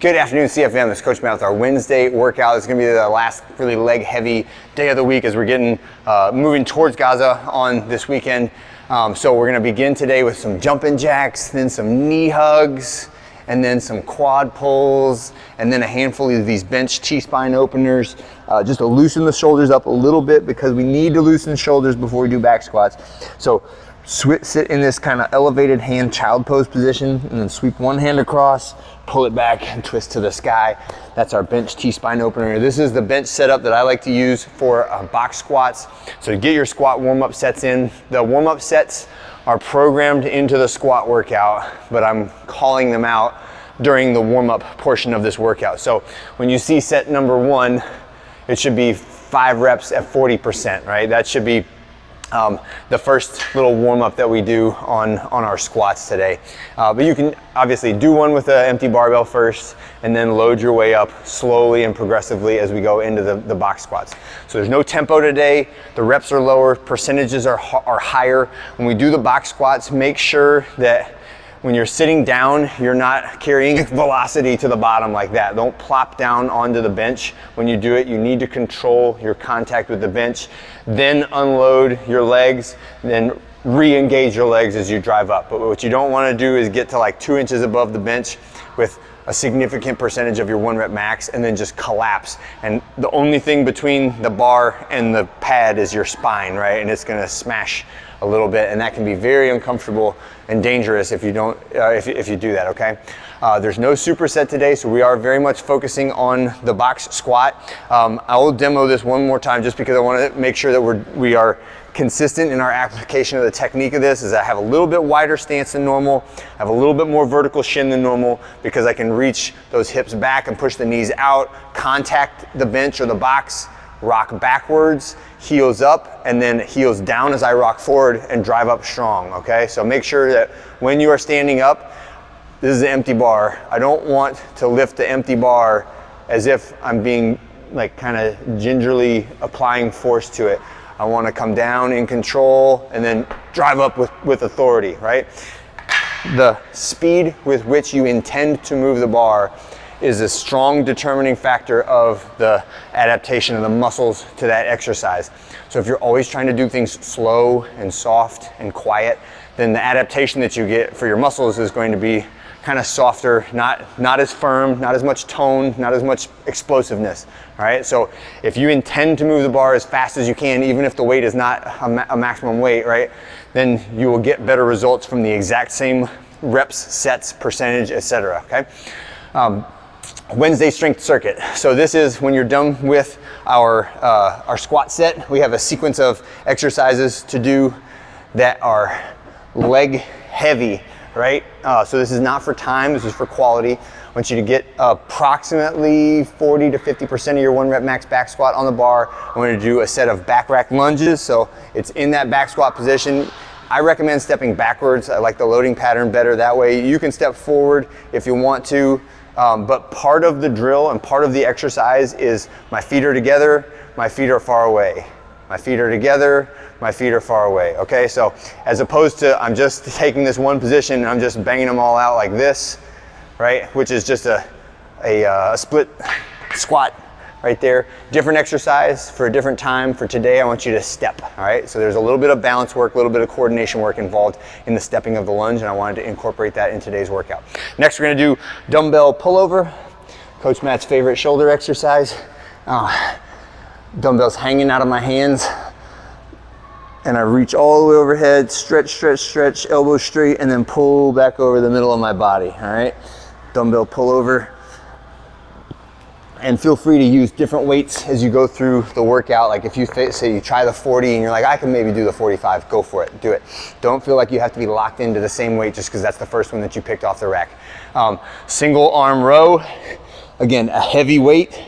Good afternoon, CFM. This is Coach Matt with our Wednesday workout. It's going to be the last really leg heavy day of the week as we're getting moving towards Gaza on this weekend. So we're going to begin today with some jumping jacks, then some knee hugs, and then some quad pulls, and then a handful of these bench T-spine openers, just to loosen the shoulders up a little bit because we need to loosen shoulders before we do back squats. So sit in this kind of elevated hand child pose position, and then sweep one hand across, pull it back and twist to the sky. That's our bench T-spine opener. This is the bench setup that I like to use for box squats. So to get your squat warm-up sets in, the warm-up sets are programmed into the squat workout, but I'm calling them out during the warm-up portion of this workout. So when you see set number 1, it should be 5 reps at 40%, right? That should be the first little warm-up that we do on our squats today. But you can obviously do one with an empty barbell first and then load your way up slowly and progressively as we go into the box squats. So there's no tempo today, the reps are lower, percentages are higher. When we do the box squats, make sure that when you're sitting down, you're not carrying velocity to the bottom like that. Don't plop down onto the bench. When you do it, you need to control your contact with the bench, then unload your legs, then re-engage your legs as you drive up. But what you don't want to do is get to like 2 inches above the bench with a significant percentage of your 1 rep max and then just collapse. And the only thing between the bar and the pad is your spine, right? And it's gonna smash a little bit, and that can be very uncomfortable and dangerous if you don't, if you do that, okay? There's no superset today, so we are very much focusing on the box squat. I will demo this one more time just because I want to make sure that we are consistent in our application of the technique of this. Is I have a little bit wider stance than normal, I have a little bit more vertical shin than normal because I can reach those hips back and push the knees out, contact the bench or the box, rock backwards, heels up, and then heels down as I rock forward and drive up strong, okay? So make sure that when you are standing up, this is an empty bar. I don't want to lift the empty bar as if I'm being like kind of gingerly applying force to it. I want to come down in control and then drive up with authority, right? The speed with which you intend to move the bar is a strong determining factor of the adaptation of the muscles to that exercise. So if you're always trying to do things slow and soft and quiet, then the adaptation that you get for your muscles is going to be kind of softer, not as firm, not as much tone, not as much explosiveness, all right? So if you intend to move the bar as fast as you can, even if the weight is not a maximum weight, right, then you will get better results from the exact same reps, sets, percentage, etc., okay? Wednesday strength circuit. So this is when you're done with our squat set. We have a sequence of exercises to do that are leg heavy, right? So this is not for time, this is for quality. I want you to get approximately 40 to 50% of your 1 rep max back squat on the bar. I'm going to do a set of back rack lunges, so it's in that back squat position. I recommend stepping backwards. I like the loading pattern better that way. You can step forward if you want to. But part of the drill and part of the exercise is my feet are together, my feet are far away. My feet are together, my feet are far away, okay? So as opposed to I'm just taking this one position and I'm just banging them all out like this, right? Which is just a split squat right there. Different exercise for a different time. For today, I want you to step, all right? So there's a little bit of balance work, a little bit of coordination work involved in the stepping of the lunge, and I wanted to incorporate that in today's workout. Next, we're gonna do dumbbell pullover, Coach Matt's favorite shoulder exercise. Dumbbells hanging out of my hands, and I reach all the way overhead, stretch, stretch, stretch, elbow straight, and then pull back over the middle of my body, all right? Dumbbell pullover. And feel free to use different weights as you go through the workout. Like if you say you try the 40 and you're like, I can maybe do the 45, go for it, do it. Don't feel like you have to be locked into the same weight just because that's the first one that you picked off the rack. Single arm row, again, a heavy weight,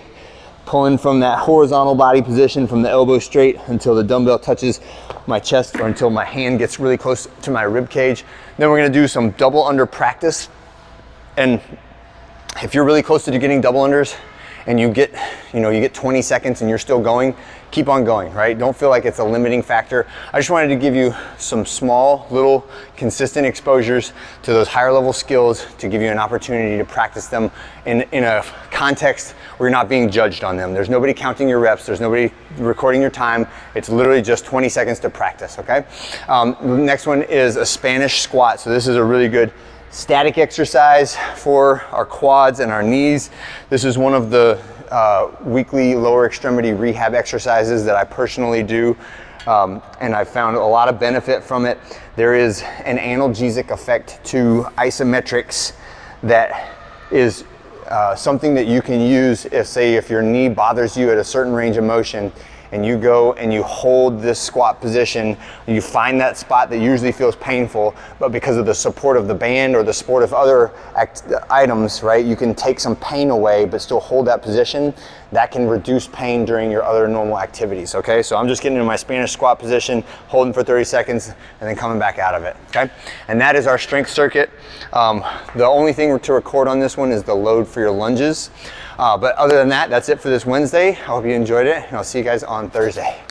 pulling from that horizontal body position from the elbow straight until the dumbbell touches my chest or until my hand gets really close to my rib cage. Then we're gonna do some double under practice. And if you're really close to getting double unders and you get 20 seconds and you're still going, keep on going, right? Don't feel like it's a limiting factor. I just wanted to give you some small, little, consistent exposures to those higher level skills to give you an opportunity to practice them in a context where you're not being judged on them. There's nobody counting your reps, there's nobody recording your time. It's literally just 20 seconds to practice, okay? The next one is a Spanish squat. So this is a really good static exercise for our quads and our knees. This is one of the weekly lower extremity rehab exercises that I personally do, and I found a lot of benefit from it. There is an analgesic effect to isometrics that is something that you can use if your knee bothers you at a certain range of motion, and you go and you hold this squat position, you find that spot that usually feels painful, but because of the support of the band or the support of other items, right, you can take some pain away but still hold that position. That can reduce pain during your other normal activities, okay? So I'm just getting into my Spanish squat position, holding for 30 seconds, and then coming back out of it, okay? And that is our strength circuit. The only thing to record on this one is the load for your lunges. But other than that, that's it for this Wednesday. I hope you enjoyed it, and I'll see you guys on Thursday.